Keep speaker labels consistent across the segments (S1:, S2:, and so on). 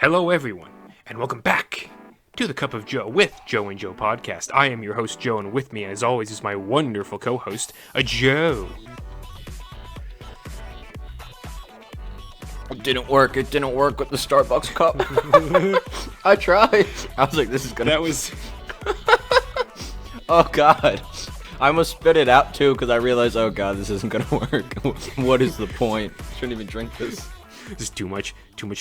S1: Hello, everyone, and welcome back to the Cup of Joe with Joe and Joe podcast. I am your host, Joe, and with me, as always, is my wonderful co-host, Joe.
S2: It didn't work with the Starbucks cup. I tried. I was like, this is gonna...
S1: That was...
S2: Oh, God. I almost spit it out, too, because I realized, oh, God, this isn't gonna work. What is the point? I shouldn't even drink this.
S1: Just too much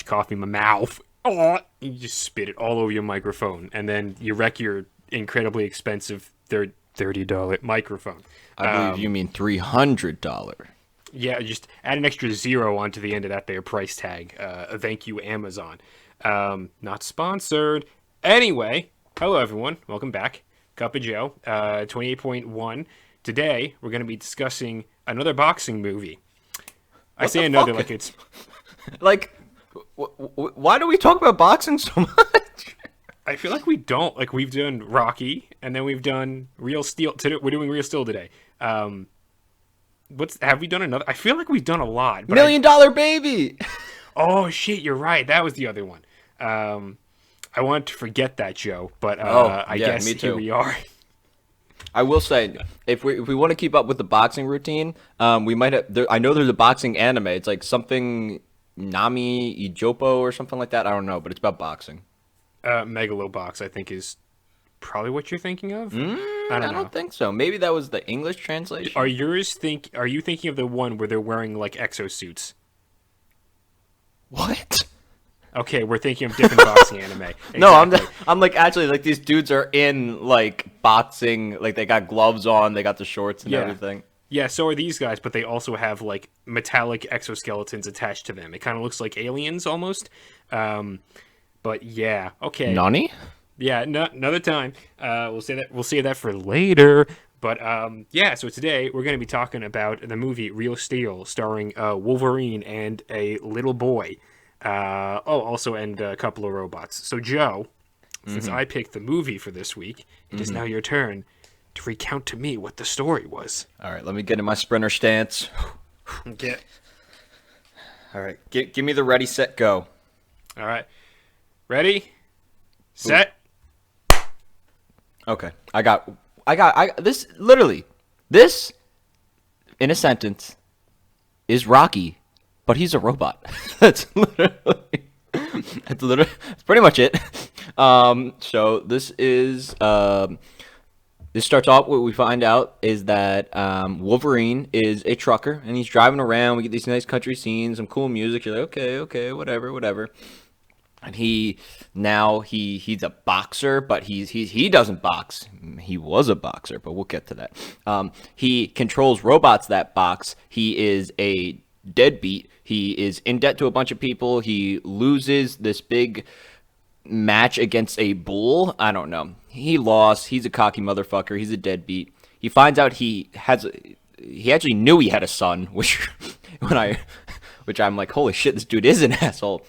S1: coffee in my mouth. Oh, you just spit it all over your microphone, and then you wreck your incredibly expensive $30 microphone.
S2: I believe you mean $300.
S1: Yeah, just add an extra zero onto the end of that there price tag. Thank you, Amazon. Not sponsored. Anyway, hello, everyone. Welcome back. Cup of Joe, 28.1. Today, we're going to be discussing another boxing movie. I say another like it's...
S2: Like... Why do we talk about boxing so much?
S1: I feel like we don't. Like, we've done Rocky, and then we've done Real Steel. We're doing Real Steel today. Have we done another? I feel like we've done a lot. But
S2: $1 Million Baby!
S1: Oh, shit, you're right. That was the other one. I wanted to forget that, Joe, but I guess
S2: me too.
S1: Here we are.
S2: I will say, if we want to keep up with the boxing routine, we might have... I know there's a boxing anime. It's like something... Nami Ijopo or something like that. I don't know, but it's about boxing.
S1: Megalobox, I think, is probably what you're thinking of. I don't
S2: think so. Maybe that was the English translation.
S1: Are you thinking of the one where they're wearing like exosuits?
S2: What?
S1: Okay, we're thinking of different boxing anime. Exactly.
S2: No, I'm like actually like these dudes are in like boxing, like they got gloves on, they got the shorts and everything.
S1: Yeah, so are these guys, but they also have, like, metallic exoskeletons attached to them. It kind of looks like aliens, almost. But, yeah, okay.
S2: Nani?
S1: Yeah, another time. We'll save that for later. But, yeah, so today we're going to be talking about the movie Real Steel, starring Wolverine and a little boy. And a couple of robots. So, Joe, since I picked the movie for this week, it is now your turn to recount to me what the story was.
S2: All right, let me get in my sprinter stance.
S1: Okay.
S2: All right, give me the ready, set, go.
S1: All right. Ready? Set.
S2: Okay. I got this literally. This in a sentence is Rocky, but he's a robot. That's pretty much it. So this is This starts off, what we find out is that Wolverine is a trucker, and he's driving around. We get these nice country scenes, some cool music. You're like, okay, whatever. And he's a boxer, but he doesn't box. He was a boxer, but we'll get to that. He controls robots that box. He is a deadbeat. He is in debt to a bunch of people. He loses this big match against a bull. I don't know. He lost. He's a cocky motherfucker. He's a deadbeat. He finds out he actually knew he had a son, which I'm like, holy shit, this dude is an asshole.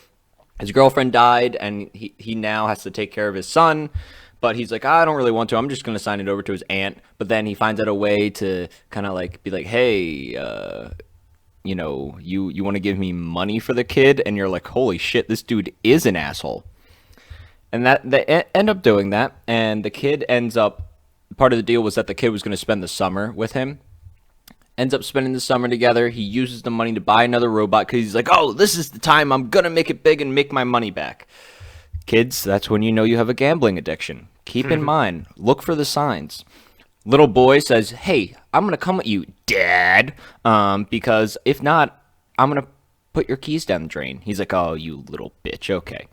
S2: His girlfriend died, and he now has to take care of his son, but he's like, I don't really want to. I'm just going to sign it over to his aunt. But then he finds out a way to kind of like be like, hey, you want to give me money for the kid? And you're like, holy shit, this dude is an asshole. And that they end up doing that, and the kid ends up, part of the deal was that the kid was going to spend the summer with him. Ends up spending the summer together. He uses the money to buy another robot because he's like, oh, this is the time I'm going to make it big and make my money back. Kids, that's when you know you have a gambling addiction. Keep in mind, look for the signs. Little boy says, hey, I'm going to come with you, Dad, because if not, I'm going to put your keys down the drain. He's like, oh, you little bitch, okay.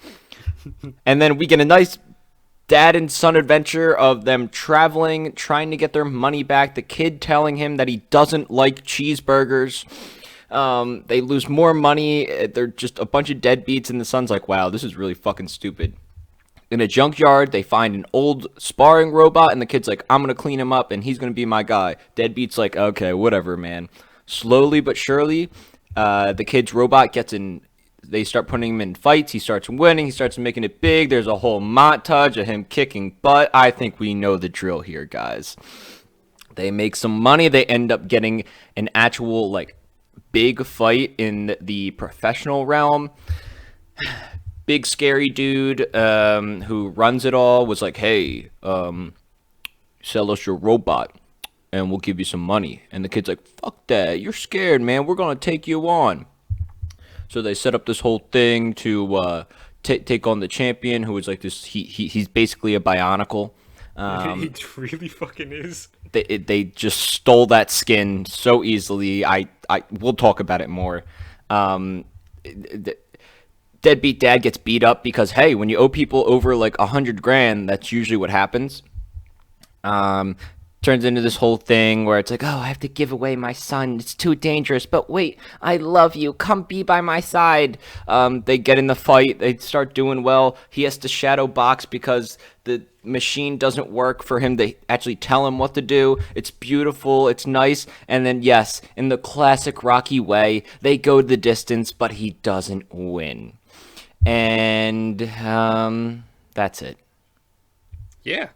S2: And then we get a nice dad and son adventure of them traveling, trying to get their money back. The kid telling him that he doesn't like cheeseburgers. They lose more money. They're just a bunch of deadbeats, and the son's like, wow, this is really fucking stupid. In a junkyard, they find an old sparring robot, and the kid's like, I'm going to clean him up, and he's going to be my guy. Deadbeat's like, okay, whatever, man. Slowly but surely, the kid's robot gets in. They start putting him in fights. He starts winning. He starts making it big. There's a whole montage of him kicking butt. I think we know the drill here, guys. They make some money. They end up getting an actual, like, big fight in the professional realm. big scary dude who runs it all was like, hey, sell us your robot and we'll give you some money. And the kid's like, fuck that, you're scared, man, we're gonna take you on. So they set up this whole thing to take on the champion, who is like this. He's basically a Bionicle.
S1: He really fucking is.
S2: They just stole that skin so easily. We'll talk about it more. Deadbeat dad gets beat up because, hey, when you owe people over like $100,000, that's usually what happens. Turns into this whole thing where it's like, oh, I have to give away my son. It's too dangerous. But wait, I love you. Come be by my side. They get in the fight. They start doing well. He has to shadow box because the machine doesn't work for him to actually tell him what to do. It's beautiful. It's nice. And then, yes, in the classic Rocky way, they go the distance, but he doesn't win. And that's it.
S1: Yeah.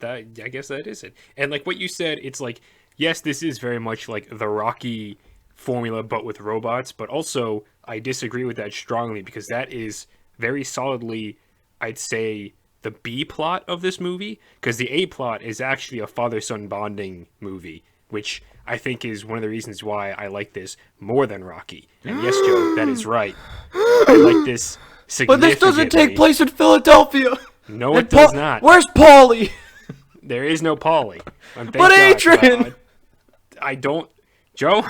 S1: I guess that is it. And like what you said, it's like, yes, this is very much like the Rocky formula, but with robots. But also, I disagree with that strongly because that is very solidly, I'd say, the B plot of this movie. Because the A plot is actually a father-son bonding movie, which I think is one of the reasons why I like this more than Rocky. And yes, Joe, that is right. I like this significantly.
S2: But this doesn't take place in Philadelphia.
S1: No, it does not.
S2: Where's Paulie?
S1: There is no Paulie.
S2: But Adrian!
S1: I don't... Joe?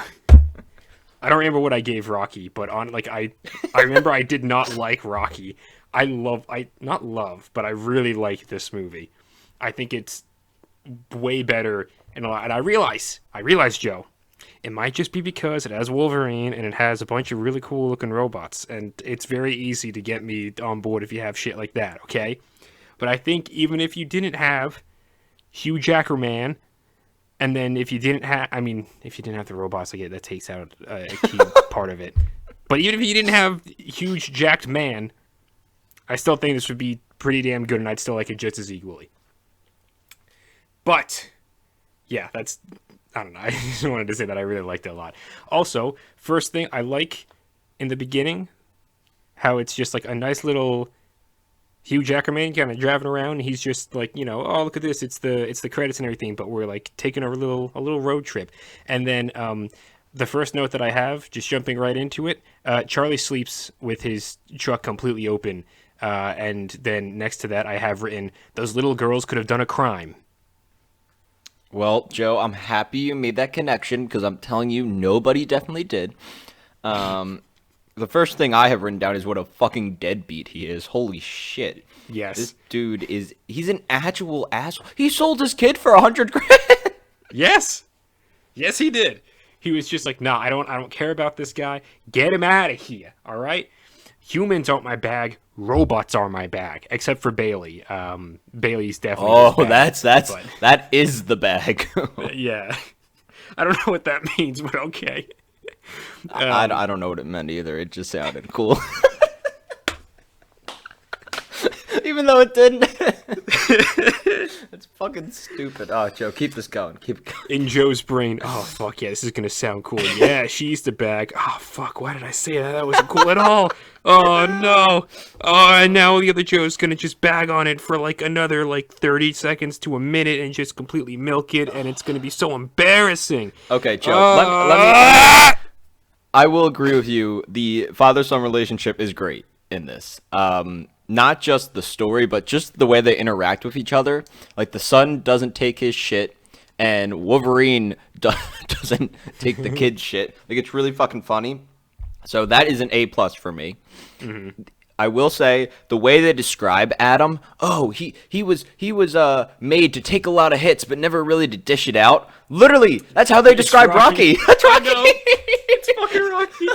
S1: I don't remember what I gave Rocky, but I remember I did not like Rocky. Not love, but I really like this movie. I think it's way better and I realize, Joe, it might just be because it has Wolverine and it has a bunch of really cool looking robots, and it's very easy to get me on board if you have shit like that, okay? But I think even if you didn't have Hugh Jackman, and then if you didn't have the robots, like that takes out a key part of it. But even if you didn't have huge jacked man, I still think this would be pretty damn good, and I'd still like it just as equally. But yeah, I don't know. I just wanted to say that I really liked it a lot. Also, first thing I like in the beginning, how it's just like a nice little Hugh Jackman kind of driving around. He's just like, oh, look at this. It's the credits and everything, but we're like taking a little road trip. And then the first note that I have, just jumping right into it, Charlie sleeps with his truck completely open. And then next to that, I have written, those little girls could have done a crime.
S2: Well, Joe, I'm happy you made that connection because I'm telling you, nobody definitely did. The first thing I have written down is what a fucking deadbeat he is. Holy shit.
S1: Yes.
S2: This dude he's an actual asshole. He sold his kid for $100,000.
S1: Yes. Yes, he did. He was just like, nah, I don't care about this guy. Get him out of here. All right. Humans aren't my bag. Robots are my bag, except for Bailey. Bailey's definitely his bag,
S2: that is the bag.
S1: Yeah. I don't know what that means, but okay.
S2: I don't know what it meant either. It just sounded cool. Even though it didn't. It's fucking stupid. Oh, Joe, keep this going. Keep it going.
S1: In Joe's brain, oh, fuck yeah, this is going to sound cool. Yeah, she's the bag. Oh, fuck, why did I say that? That wasn't cool at all. Oh, no. Oh, and now the other Joe's going to just bag on it for like another 30 seconds to a minute and just completely milk it, and it's going to be so embarrassing.
S2: Okay, Joe, let me... I will agree with you. The father-son relationship is great in this. Not just the story, but just the way they interact with each other. Like, the son doesn't take his shit, and Wolverine doesn't take the kid's shit. Like, it's really fucking funny. So that is an A+ for me. Mm-hmm. I will say, the way they describe Adam, he was made to take a lot of hits, but never really to dish it out. Literally, that's how they describe Rocky. That's Rocky.
S1: It's fucking Rocky.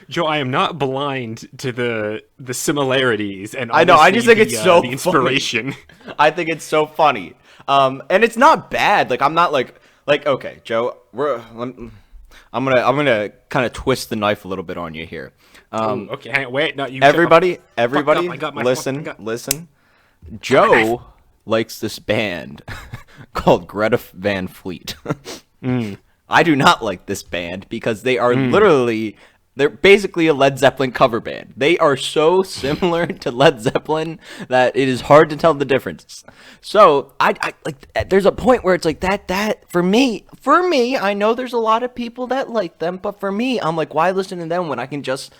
S1: Joe, I am not blind to the similaries, and
S2: I know. I just think it's so
S1: the inspiration.
S2: Funny. I think it's so funny, and it's not bad. Like, I'm not like okay, Joe. I'm gonna kind of twist the knife a little bit on you here.
S1: Okay, wait, no, you.
S2: Everybody, listen. Joe likes this band called Greta Van Fleet. I do not like this band because they are literally They're basically a Led Zeppelin cover band. They are so similar to Led Zeppelin that it is hard to tell the difference. So I like. There's a point where it's like that for me. I know there's a lot of people that like them, but for me, I'm like, why listen to them when I can just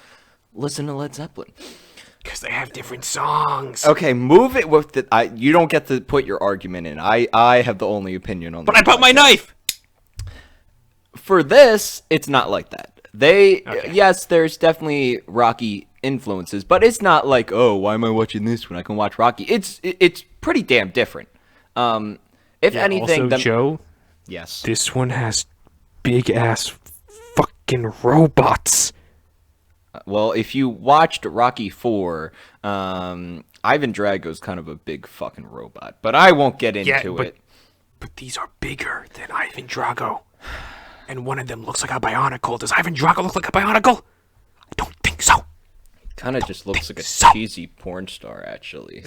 S2: listen to Led Zeppelin?
S1: Because they have different songs.
S2: Okay, move it with the. You don't get to put your argument in. I have the only opinion on.
S1: But I put my knife.
S2: For this, it's not like that.
S1: Okay.
S2: Yes, there's definitely Rocky influences, but it's not like, oh, why am I watching this when I can watch Rocky? It's pretty damn different. If anything,
S1: also, Joe,
S2: yes,
S1: this one has big ass fucking robots.
S2: well, if you watched Rocky 4, Ivan Drago's kind of a big fucking robot, but I won't get into it.
S1: But these are bigger than Ivan Drago. And one of them looks like a Bionicle. Does Ivan Drago look like a Bionicle? I don't think so.
S2: Kind of just looks like a cheesy porn star, actually.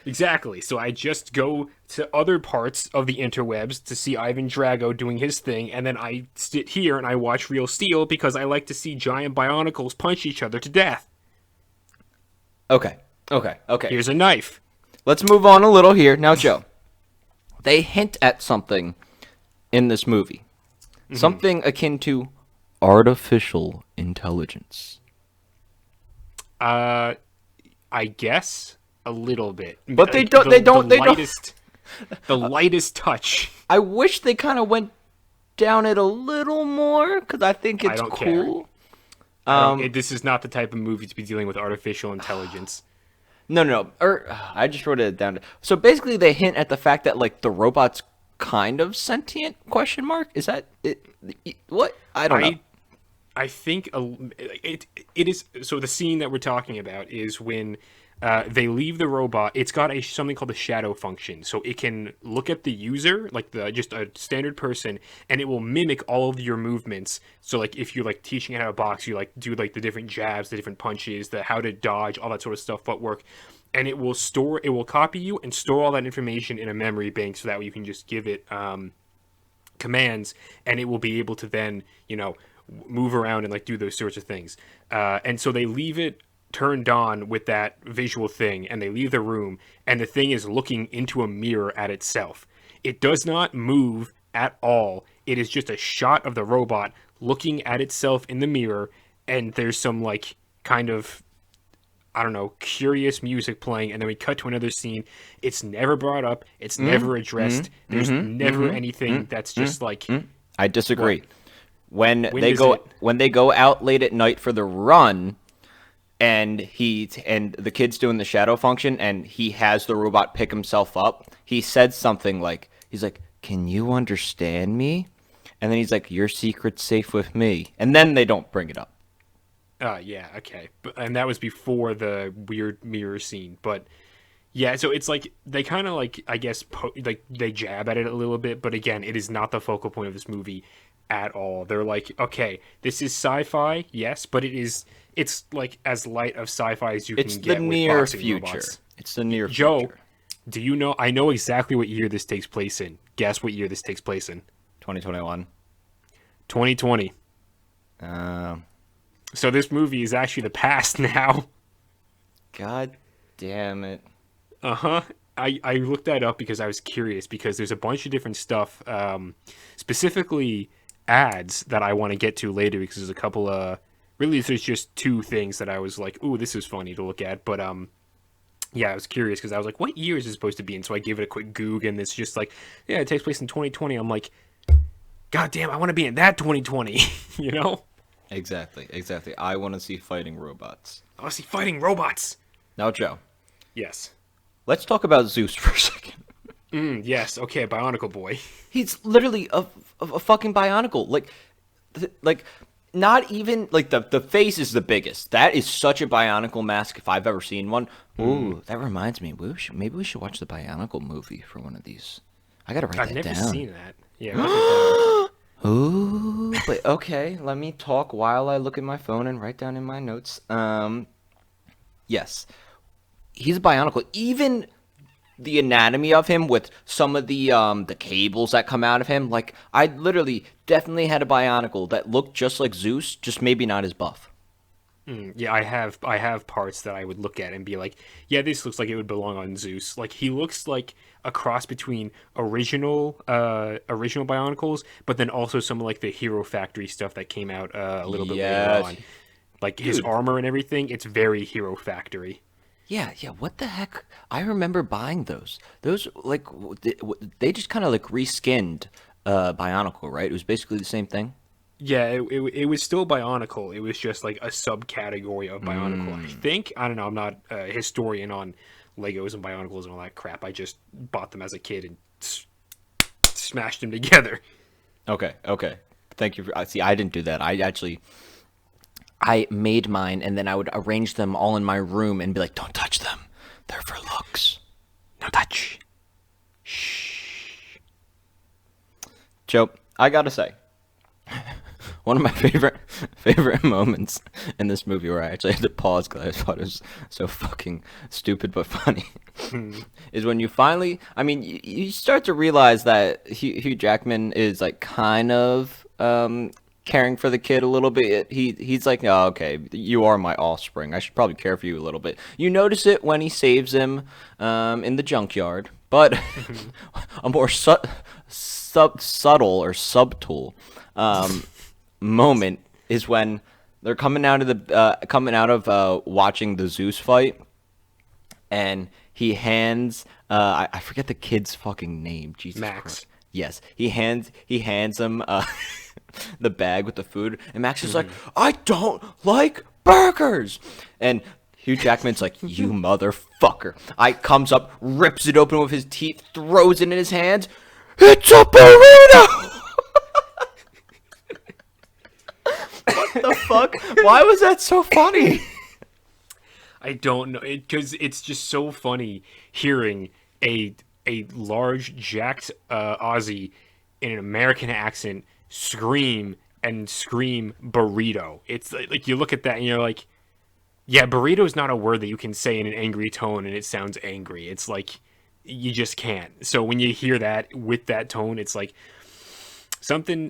S1: Exactly. So I just go to other parts of the interwebs to see Ivan Drago doing his thing, and then I sit here and I watch Real Steel because I like to see giant Bionicles punch each other to death.
S2: Okay.
S1: Here's a knife.
S2: Let's move on a little here. Now, Joe, they hint at something in this movie. Mm-hmm. Something akin to artificial intelligence.
S1: I guess a little bit.
S2: But they don't.
S1: The lightest touch.
S2: I wish they kind of went down it a little more because I think it's cool.
S1: This is not the type of movie to be dealing with artificial intelligence.
S2: No. I just wrote it down. So basically, they hint at the fact that like the robot's kind of sentient? Question mark. Is that it? What? I don't know.
S1: I think it is. So the scene that we're talking about is when they leave the robot. It's got something called the shadow function, so it can look at the user, like just a standard person, and it will mimic all of your movements. So like if you're like teaching it how to box, you like do like the different jabs, the different punches, the how to dodge, all that sort of stuff, footwork. And it will copy you and store all that information in a memory bank, so that way you can just give it commands, and it will be able to then move around and like do those sorts of things. And so they leave it turned on with that visual thing, and they leave the room, and the thing is looking into a mirror at itself. It does not move at all. It is just a shot of the robot looking at itself in the mirror, and there's some like kind of, I don't know, curious music playing, and then we cut to another scene. It's never brought up. It's never addressed. There's never anything that's just like...
S2: I disagree. When they go out late at night for the run, and the kid's doing the shadow function, and he has the robot pick himself up, he said something like, he's like, "Can you understand me?" And then he's like, "Your secret's safe with me." And then they don't bring it up.
S1: Yeah, okay. And that was before the weird mirror scene. But yeah, so it's like they kind of like, I guess, like they jab at it a little bit. But again, it is not the focal point of this movie at all. They're like, okay, this is sci-fi, yes, but it's like as light of sci-fi as you can get. It's the near future. Robots.
S2: It's the near
S1: future.
S2: Joe,
S1: do you know? I know exactly what year this takes place in. Guess what year this takes place in?
S2: 2021.
S1: 2020. So this movie is actually the past now.
S2: God damn it.
S1: Uh-huh. I looked that up because I was curious, because there's a bunch of different stuff, specifically ads that I want to get to later, because there's a couple of... Really, there's just two things that I was like, ooh, this is funny to look at. But, yeah, I was curious because I was like, what year is it supposed to be? And so I gave it a quick Goog, and it's just like, yeah, it takes place in 2020. I'm like, God damn, I want to be in that 2020, you know?
S2: Exactly. I want to see fighting robots.
S1: I want to see fighting robots.
S2: Now, Joe.
S1: Yes.
S2: Let's talk about Zeus for a second.
S1: Yes. Okay, Bionicle Boy.
S2: He's literally a fucking Bionicle. Like, not even like the face is the biggest. That is such a Bionicle mask if I've ever seen one. Ooh, that reminds me. Maybe we should watch the Bionicle movie for one of these. I gotta write that down.
S1: I've never seen that. Yeah.
S2: Ooh, but okay. Let me talk while I look at my phone and write down in my notes. Yes, he's a Bionicle. Even the anatomy of him with some of the cables that come out of him. Like I literally definitely had a Bionicle that looked just like Zeus, just maybe not as buff.
S1: Yeah, I have parts that I would look at and be like, yeah, this looks like it would belong on Zeus. Like he looks like a cross between original Bionicles, but then also some of like the Hero Factory stuff that came out a little bit later
S2: Yes,
S1: on. Like his
S2: dude.
S1: armor and everything, it's very Hero Factory.
S2: Yeah, yeah. What the heck? I remember buying those. Those like they just kind of like reskinned Bionicle, right? It was basically the same thing.
S1: Yeah, it was still Bionicle. It was just like a subcategory of Bionicle. I think. I don't know. I'm not a historian on Legos and Bionicles and all that crap. I just bought them as a kid and smashed them together.
S2: Okay, okay. Thank you for. See, I didn't do that. I made mine, and then I would arrange them all in my room and be like, "Don't touch them. They're for looks."
S1: No touch.
S2: Joe, I gotta say, one of my favorite moments in this movie where I actually had to pause because I thought it was so fucking stupid but funny is when you finally, I mean, you start to realize that Hugh Jackman is like kind of caring for the kid a little bit. He's like, oh, okay, you are my offspring. I should probably care for you a little bit. You notice it when he saves him in the junkyard, but a more subtle or subtle moment is when they're coming out of watching the Zeus fight, and he hands I forget the kid's fucking name. Jesus
S1: Max.
S2: Christ. Yes, he hands him the bag with the food, and Max is like, I don't like burgers, and Hugh Jackman's like, you motherfucker. I comes up, rips it open with his teeth, throws it in his hands. It's a burrito. What the fuck? Why was that so funny?
S1: I don't know, because it's just so funny hearing a large jacked Aussie in an American accent scream burrito. It's like you look at that and you're like, yeah, burrito is not a word that you can say in an angry tone and it sounds angry. It's like you just can't. So when you hear that with that tone, it's like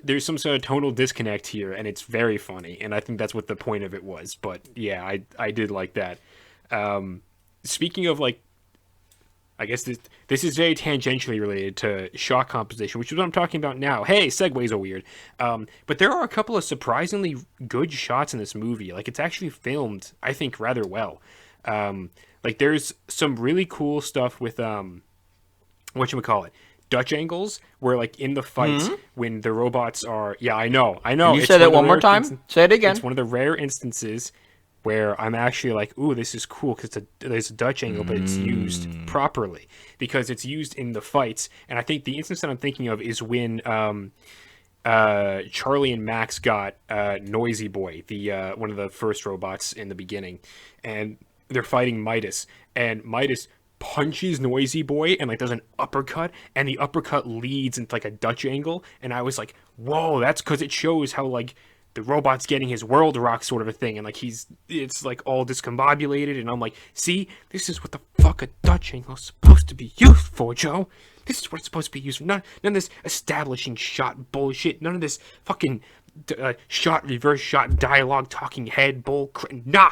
S1: there's some sort of tonal disconnect here, and it's very funny. And I think that's what the point of it was. But yeah, I did like that. Speaking of like, I guess this is very tangentially related to shot composition, which is what I'm talking about now. Hey, segues are weird. But there are a couple of surprisingly good shots in this movie. Like, it's actually filmed, I think, rather well. Like, there's some really cool stuff with, whatchamacallit, Dutch angles, where, like, in the fights, when the robots are... Yeah, I know.
S2: Can you say that one more time? Say it again.
S1: It's one of the rare instances where I'm actually like, ooh, this is cool because there's a Dutch angle, but it's used properly because it's used in the fights. And I think the instance that I'm thinking of is when Charlie and Max got Noisy Boy, the one of the first robots in the beginning, and they're fighting Midas, and Midas punches Noisy Boy and like does an uppercut, and the uppercut leads into like a Dutch angle, and I was like, whoa, that's because it shows how like the robot's getting his world rock sort of a thing, and like it's like all discombobulated, and I'm like, see, this is what the fuck a Dutch angle's supposed to be used for, Joe. This is what it's supposed to be used for. None of this establishing shot bullshit. None of this fucking shot, reverse shot, dialogue, talking head bull. Nah.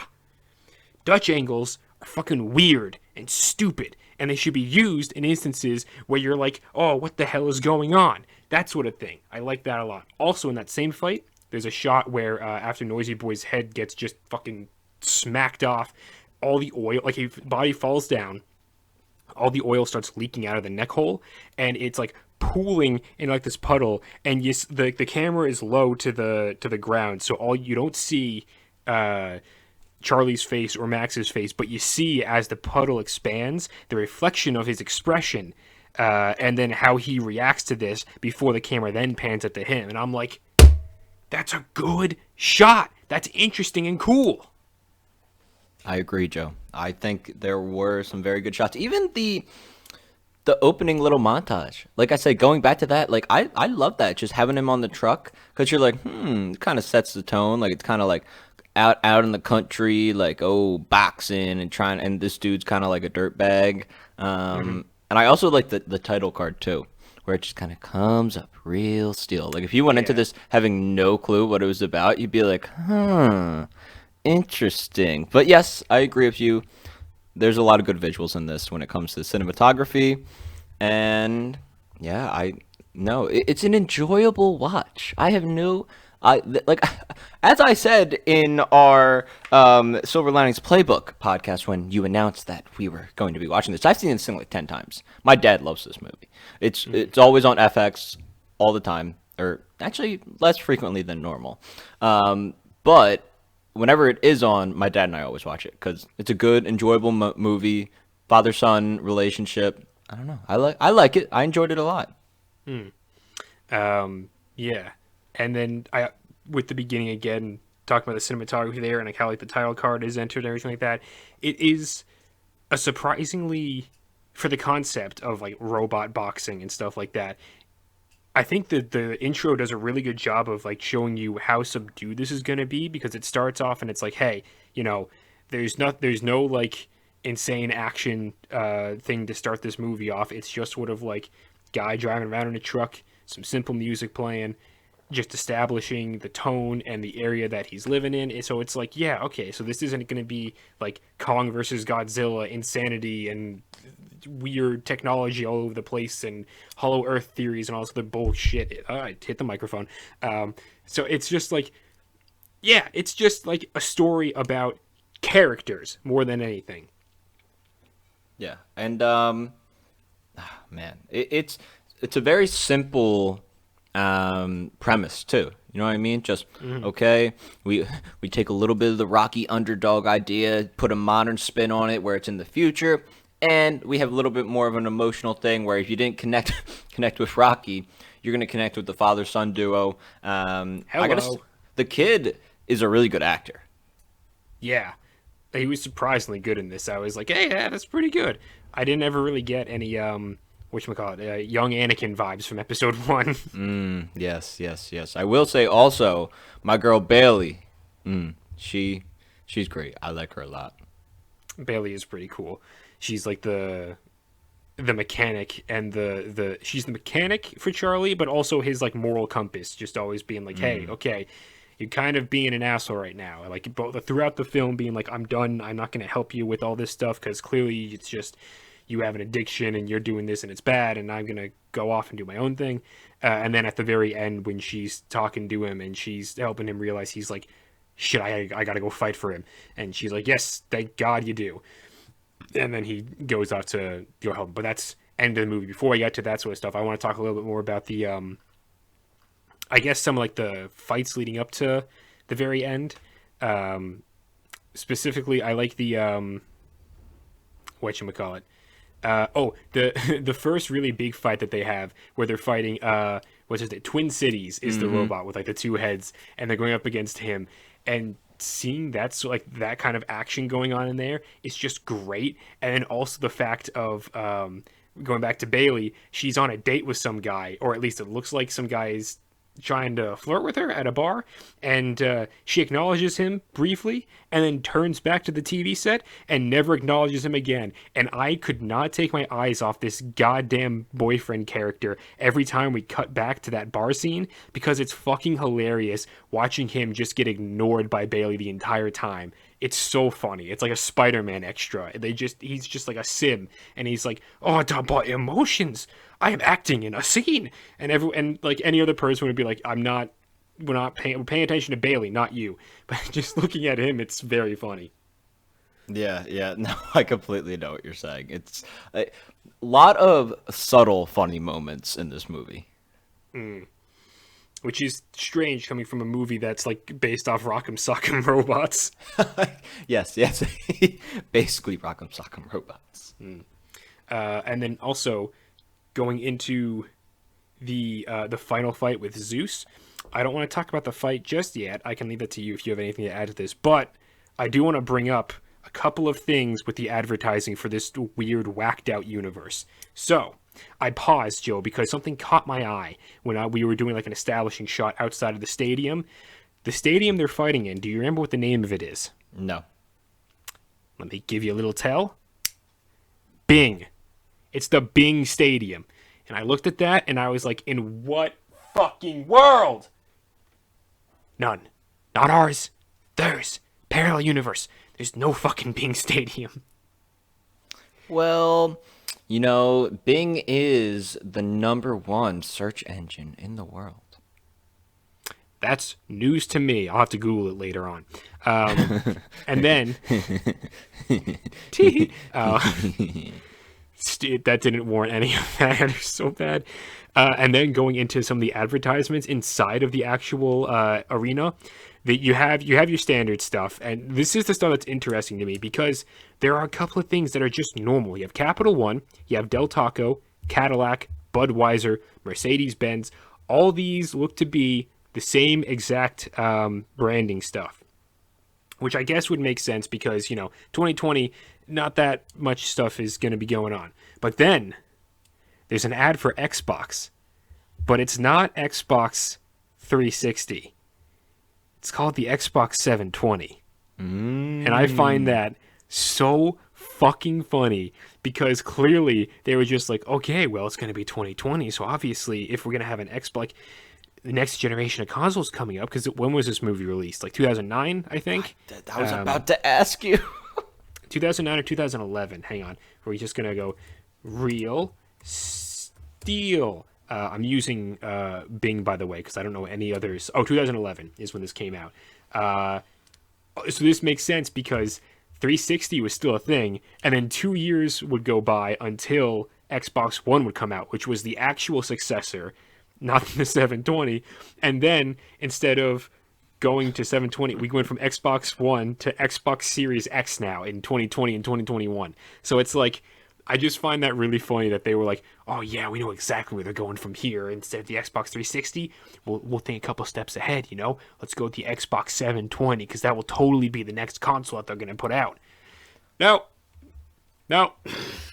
S1: Dutch angles are fucking weird and stupid, and they should be used in instances where you're like, oh, what the hell is going on? That sort of thing. I like that a lot. Also, in that same fight, there's a shot where after Noisy Boy's head gets just fucking smacked off, all the oil, like his body falls down, all the oil starts leaking out of the neck hole, and it's like pooling in like this puddle, and the camera is low to the ground, so you don't see Charlie's face or Max's face, but you see as the puddle expands, the reflection of his expression, and then how he reacts to this before the camera then pans it to him, and I'm like, that's a good shot. That's interesting and cool.
S2: I agree, Joe. I think there were some very good shots. Even the opening little montage. Like I said, going back to that, like I love that. Just having him on the truck, because you're like, it kind of sets the tone. Like it's kind of like out in the country, like boxing and this dude's kind of like a dirtbag. And I also like the title card too, where it just kind of comes up real still. Like if you went into
S1: Yeah.
S2: this having no clue what it was about, you'd be like, huh, interesting. But yes, I agree with you. There's a lot of good visuals in this when it comes to cinematography, and yeah, I no, it's an enjoyable watch. I have no, like as I said in our Silver Linings Playbook podcast when you announced that we were going to be watching this. I've seen this thing like 10 times. My dad loves this movie. It's always on FX all the time, or actually less frequently than normal. But whenever it is on, my dad and I always watch it because it's a good, enjoyable movie. Father son relationship. I don't know. I like it. I enjoyed it a lot.
S1: Yeah, and then I with the beginning again talking about the cinematography there and like how like the title card is entered and everything like that. It is a surprisingly for the concept of like robot boxing and stuff like that. I think that the intro does a really good job of like showing you how subdued this is going to be because it starts off and it's like, hey, you know, there's no like insane action thing to start this movie off. It's just sort of like guy driving around in a truck, some simple music playing, just establishing the tone and the area that he's living in. And so it's like, yeah, okay, so this isn't going to be like Kong versus Godzilla insanity and weird technology all over the place and hollow earth theories and all this other bullshit. I hit the microphone. So it's just like, yeah, it's just like a story about characters more than anything.
S2: Yeah, and man, it's a very simple premise too. You know what I mean? Just okay, we take a little bit of the Rocky underdog idea, put a modern spin on it where it's in the future, and we have a little bit more of an emotional thing where if you didn't connect with Rocky, you're gonna connect with the father son duo.
S1: Hello.
S2: The kid is a really good actor.
S1: Yeah, he was surprisingly good in this. I was like, hey, yeah, that's pretty good. I didn't ever really get any whatchamacallit, young Anakin vibes from episode one.
S2: Yes, yes, yes. I will say also, my girl Bailey, she she's great. I like her a lot.
S1: Bailey is pretty cool. She's like the mechanic and the she's the mechanic for Charlie, but also his like moral compass, just always being like, hey, okay, you're kind of being an asshole right now. Like both throughout the film, being like, I'm done. I'm not going to help you with all this stuff because clearly it's just you have an addiction and you're doing this and it's bad, and I'm going to go off and do my own thing. And then at the very end, when she's talking to him and she's helping him realize he's like, shit, I got to go fight for him, and she's like, yes, thank God you do. And then he goes off to go help him. But that's end of the movie. Before I get to that sort of stuff, I want to talk a little bit more about the I guess some like the fights leading up to the very end. Specifically, I like the whatchamacallit. The the first really big fight that they have where they're fighting what's his name? Twin Cities is the robot with like the two heads, and they're going up against him, and seeing that's like that kind of action going on in there is just great. And then also the fact of going back to Bailey, she's on a date with some guy, or at least it looks like some guy is trying to flirt with her at a bar, and she acknowledges him briefly and then turns back to the TV set and never acknowledges him again. And I could not take my eyes off this goddamn boyfriend character every time we cut back to that bar scene, because it's fucking hilarious watching him just get ignored by Bailey the entire time. It's so funny. It's like a Spider-Man extra. He's just like a sim, and he's like, "Oh, but emotions. I am acting in a scene." And like any other person would be like, we're paying attention to Bailey, not you." But just looking at him, it's very funny.
S2: Yeah, yeah. No, I completely know what you're saying. It's a lot of subtle, funny moments in this movie.
S1: Which is strange coming from a movie that's like based off Rock'em Sock'em Robots.
S2: Yes, yes. Basically, Rock'em Sock'em Robots.
S1: And then also going into the final fight with Zeus. I don't want to talk about the fight just yet. I can leave that to you if you have anything to add to this. But I do want to bring up a couple of things with the advertising for this weird, whacked out universe. So I paused, Joe, because something caught my eye when we were doing like an establishing shot outside of the stadium. The stadium they're fighting in, do you remember what the name of it is?
S2: No.
S1: Let me give you a little tell. Bing. It's the Bing Stadium. And I looked at that and I was like, in what fucking world? None. Not ours. Theirs. Parallel universe. There's no fucking Bing Stadium.
S2: Well, you know, Bing is the #1 search engine in the world.
S1: That's news to me. I'll have to Google it later on. And then, that didn't warrant any of that. It was so bad. And then going into some of the advertisements inside of the actual arena, that you have your standard stuff, and this is the stuff that's interesting to me because there are a couple of things that are just normal. You have Capital One, you have Del Taco, Cadillac, Budweiser, Mercedes Benz. All these look to be the same exact branding stuff, which I guess would make sense because 2020, not that much stuff is going to be going on. But then there's an ad for Xbox, but it's not Xbox 360. It's called the Xbox 720. And I find that so fucking funny because clearly they were just like, okay, well, it's going to be 2020. So obviously, if we're going to have an Xbox, like the next generation of consoles coming up, because when was this movie released? Like 2009, I think?
S2: I was about to ask you.
S1: 2009 or 2011. Hang on. We're just going to go Real Steel. I'm using Bing, by the way, because I don't know any others. Oh, 2011 is when this came out. So this makes sense because 360 was still a thing, and then 2 years would go by until Xbox One would come out, which was the actual successor, not the 720. And then instead of going to 720, we went from Xbox One to Xbox Series X now in 2020 and 2021. So it's like, I just find that really funny that they were like, oh yeah, we know exactly where they're going from here. Instead of the Xbox 360, we'll think a couple steps ahead, Let's go with the Xbox 720 because that will totally be the next console that they're going to put out. No.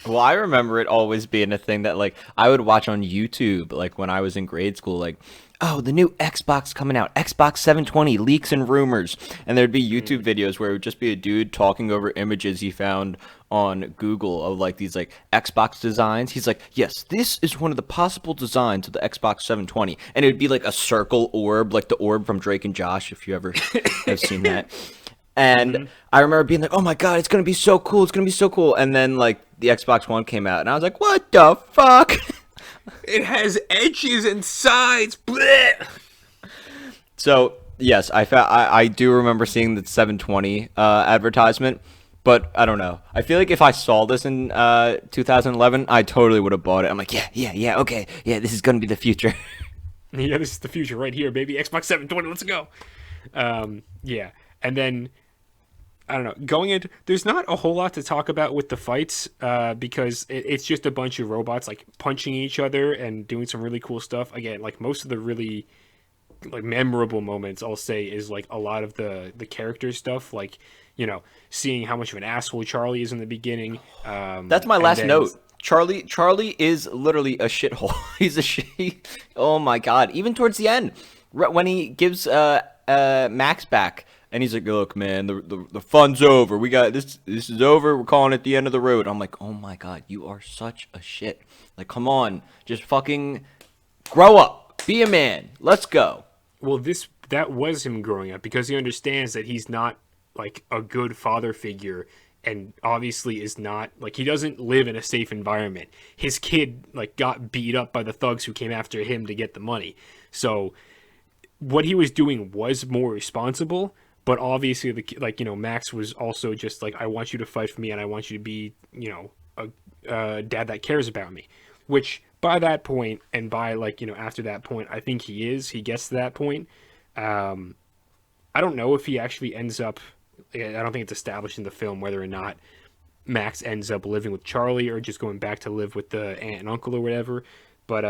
S2: Well, I remember it always being a thing that, like, I would watch on YouTube, like, when I was in grade school, like, oh, the new Xbox coming out, Xbox 720, leaks and rumors. And there'd be YouTube videos where it would just be a dude talking over images he found on Google of, like, these, like, Xbox designs. He's like, yes, this is one of the possible designs of the Xbox 720. And it would be, like, a circle orb, like the orb from Drake and Josh, if you ever have seen that. And I remember being like, oh my God, it's going to be so cool. It's going to be so cool. And then, like, the Xbox One came out, and I was like, what the fuck?
S1: It has edges and sides. Blech.
S2: So, yes, I do remember seeing the 720 advertisement, but I don't know. I feel like if I saw this in 2011, I totally would have bought it. I'm like, yeah, okay. Yeah, this is going to be the future.
S1: Yeah, this is the future right here, baby. Xbox 720, let's go. Yeah, and then I don't know. Going into, there's not a whole lot to talk about with the fights because it's just a bunch of robots like punching each other and doing some really cool stuff. Again, like most of the really like memorable moments, I'll say, is like a lot of the character stuff, like seeing how much of an asshole Charlie is in the beginning.
S2: That's my last note. Charlie is literally a shithole. He's a shit. Oh my God! Even towards the end, when he gives Max back. And he's like, look, man, the fun's over. We got this. This is over. We're calling it the end of the road. I'm like, oh my God, you are such a shit. Like, come on, just fucking grow up. Be a man. Let's go.
S1: Well, that was him growing up because he understands that he's not like a good father figure, and obviously is not like he doesn't live in a safe environment. His kid like got beat up by the thugs who came after him to get the money. So what he was doing was more responsible. But obviously, Max was also just like, I want you to fight for me, and I want you to be, a dad that cares about me. Which, by that point, and by, after that point, I think he gets to that point. I don't know if he actually ends up, I don't think it's established in the film whether or not Max ends up living with Charlie or just going back to live with the aunt and uncle or whatever. But,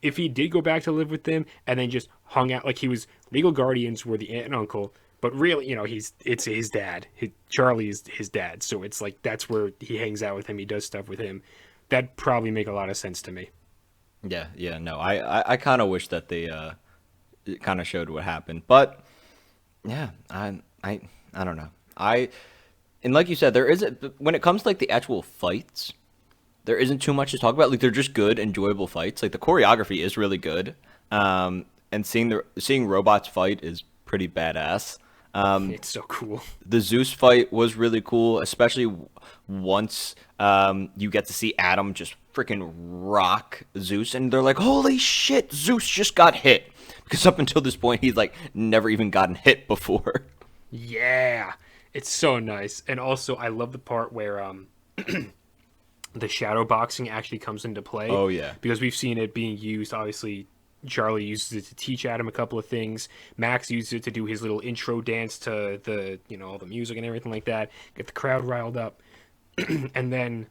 S1: if he did go back to live with them and then just hung out, like he was legal guardians were the aunt and uncle, but really, it's his dad. Charlie is his dad. So it's like, that's where he hangs out with him. He does stuff with him. That'd probably make a lot of sense to me.
S2: Yeah, no, I kind of wish that they kind of showed what happened, but yeah, I don't know. And like you said, there isn't, when it comes to like the actual fights, there isn't too much to talk about. Like they're just good, enjoyable fights. Like the choreography is really good. And seeing robots fight is pretty badass.
S1: It's so cool.
S2: The Zeus fight was really cool, especially once you get to see Adam just freaking rock Zeus, and they're like, "Holy shit, Zeus just got hit!" Because up until this point, he's like never even gotten hit before.
S1: Yeah, it's so nice. And also, I love the part where the shadow boxing actually comes into play.
S2: Oh yeah,
S1: because we've seen it being used. Obviously, Charlie uses it to teach Adam a couple of things. Max uses it to do his little intro dance to the, all the music and everything like that, get the crowd riled up. And then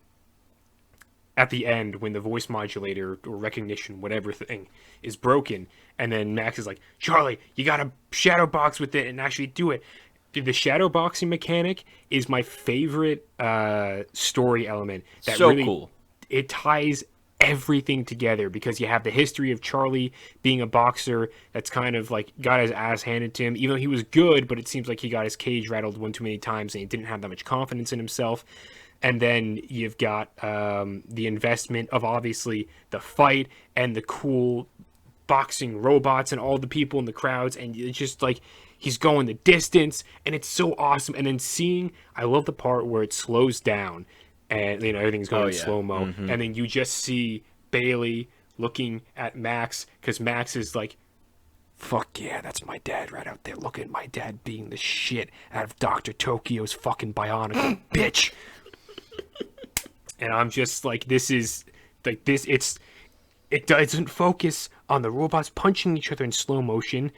S1: at the end, when the voice modulator or recognition, whatever thing, is broken, and then Max is like, Charlie, you gotta shadow box with it and actually do it. Dude, the shadow boxing mechanic is my favorite story element. That
S2: so
S1: really,
S2: cool.
S1: It ties everything together because you have the history of Charlie being a boxer that's kind of like got his ass handed to him, even though he was good, but it seems like he got his cage rattled one too many times and he didn't have that much confidence in himself. And then you've got the investment of obviously the fight and the cool boxing robots and all the people in the crowds, and it's just like he's going the distance, and it's so awesome. And then I love the part where it slows down and everything's going in slow mo, and then you just see Bailey looking at Max because Max is like, fuck yeah, that's my dad right out there. Look at my dad being the shit out of Dr. Tokyo's fucking bionicle bitch. And I'm just like, this is like this. It doesn't focus on the robots punching each other in slow motion,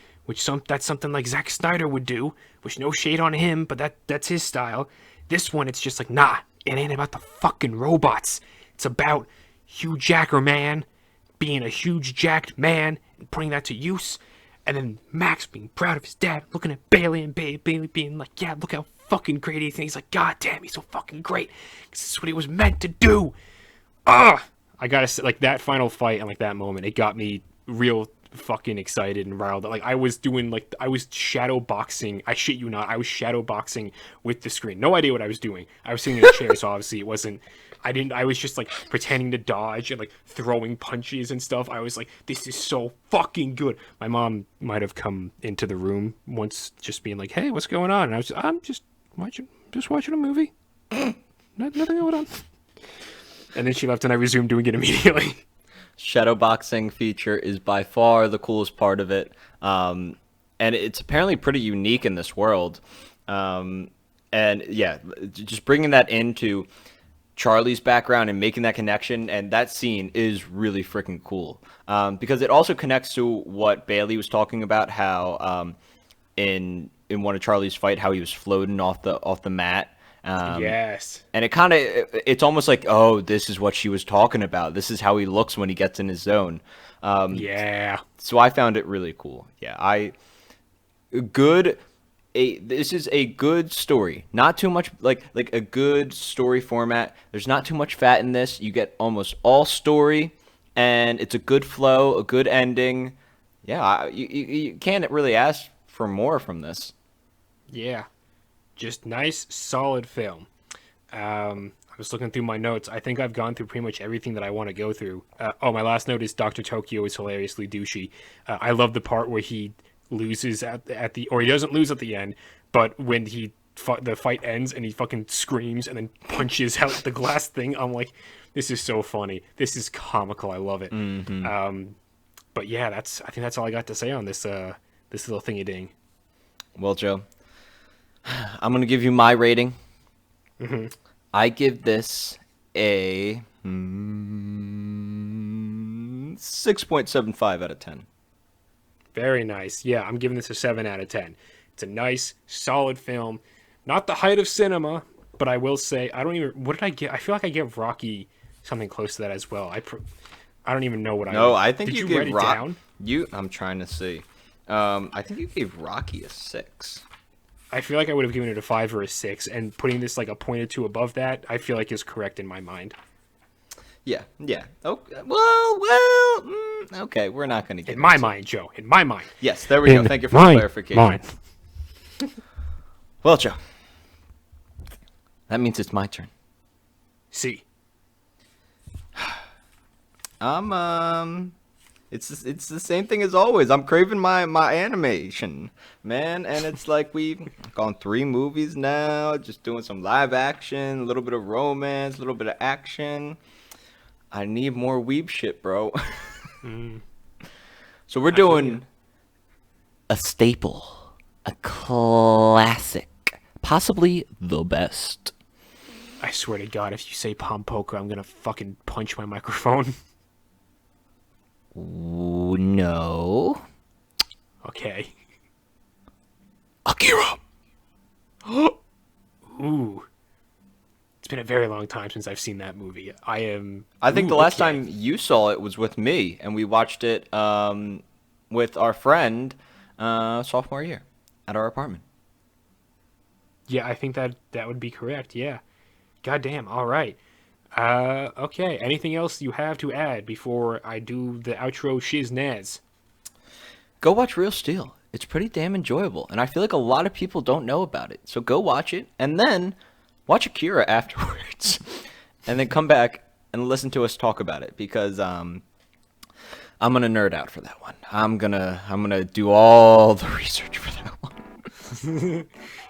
S1: that's something like Zack Snyder would do. Which no shade on him, but that's his style. This one, it's just like, nah, it ain't about the fucking robots. It's about Hugh Jackman being a huge jacked man and putting that to use. And then Max being proud of his dad, looking at Bailey and Bailey being like, yeah, look how fucking great he is. And he's like, God damn, he's so fucking great. This is what he was meant to do. I gotta say, like, that final fight and like that moment, it got me real fucking excited and riled up. Like I was shadow boxing. I shit you not. I was shadow boxing with the screen. No idea what I was doing. I was sitting in a chair, so obviously it wasn't. I was just like pretending to dodge and like throwing punches and stuff. I was like, this is so fucking good. My mom might have come into the room once, just being like, hey, what's going on? And I'm just watching a movie. Nothing going on. And then she left, and I resumed doing it immediately.
S2: Shadow boxing feature is by far the coolest part of it, and it's apparently pretty unique in this world. And yeah, just bringing that into Charlie's background and making that connection, and that scene is really freaking cool, because it also connects to what Bailey was talking about, how in one of Charlie's fight, how he was floating off the mat.
S1: Yes.
S2: And it's almost like, oh, this is what she was talking about. This is how he looks when he gets in his zone.
S1: Yeah.
S2: So I found it really cool. Yeah, this is a good story. Not too much like a good story format. There's not too much fat in this. You get almost all story, and it's a good flow, a good ending. Yeah, you can't really ask for more from this.
S1: Yeah. Just nice, solid film. I was looking through my notes. I think I've gone through pretty much everything that I want to go through. My last note is Dr. Tokyo is hilariously douchey. I love the part where he loses at the, or he doesn't lose at the end, but when the fight ends and he fucking screams and then punches out the glass thing, I'm like, this is so funny. This is comical. I love it.
S2: Mm-hmm.
S1: But yeah, I think that's all I got to say on this little thingy ding.
S2: Well, Joe, I'm going to give you my rating.
S1: Mm-hmm.
S2: I give this a 6.75 out of 10.
S1: Very nice. Yeah, I'm giving this a 7 out of 10. It's a nice, solid film. Not the height of cinema, but I will say, what did I give? I feel like I gave Rocky something close to that as well. I don't even know what
S2: I think
S1: did
S2: you
S1: write
S2: gave
S1: it down?
S2: I'm trying to see. I think you gave Rocky a 6.
S1: I feel like I would have given it a 5 or a 6, and putting this like a point or two above that, I feel like is correct in my mind.
S2: Yeah. Okay. Okay, we're not going to get
S1: in my mind, Joe. In my mind.
S2: Yes, there we go. Thank you for the clarification.
S1: Mind.
S2: Well, Joe, that means it's my turn.
S1: See.
S2: It's the same thing as always. I'm craving my animation, man, and it's like we've gone 3 movies now, just doing some live action, a little bit of romance, a little bit of action. I need more weeb shit, bro.
S1: Mm,
S2: So we're
S1: I feel you.
S2: doing a staple, a classic, possibly the best.
S1: I swear to God, if you say Pom Poker, I'm gonna fucking punch my microphone.
S2: No.
S1: Okay.
S2: Akira.
S1: Ooh, it's been a very long time since I've seen that movie. I am.
S2: I think
S1: Ooh,
S2: the last
S1: okay.
S2: time you saw it was with me, and we watched it with our friend sophomore year at our apartment.
S1: Yeah, I think that would be correct. Yeah. God damn. All right. Okay. Anything else you have to add before I do the outro shiznaz?
S2: Go watch Real Steel. It's pretty damn enjoyable, and I feel like a lot of people don't know about it. So go watch it, and then watch Akira afterwards, and then come back and listen to us talk about it because I'm gonna nerd out for that one. I'm gonna do all the research for that one.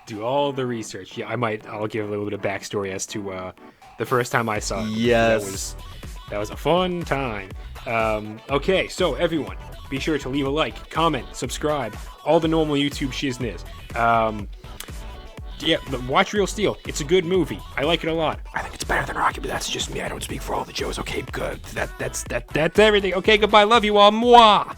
S1: Do all the research. Yeah, I'll give a little bit of backstory as to the first time I saw it because
S2: Yes.
S1: that was a fun time. Okay, so everyone, be sure to leave a like, comment, subscribe, all the normal YouTube shizness. Yeah, but watch Real Steel. It's a good movie. I like it a lot. I think it's better than Rocky, but that's just me. I don't speak for all the Joes. Okay, good. That's everything. Okay, goodbye. Love you all. Mwah.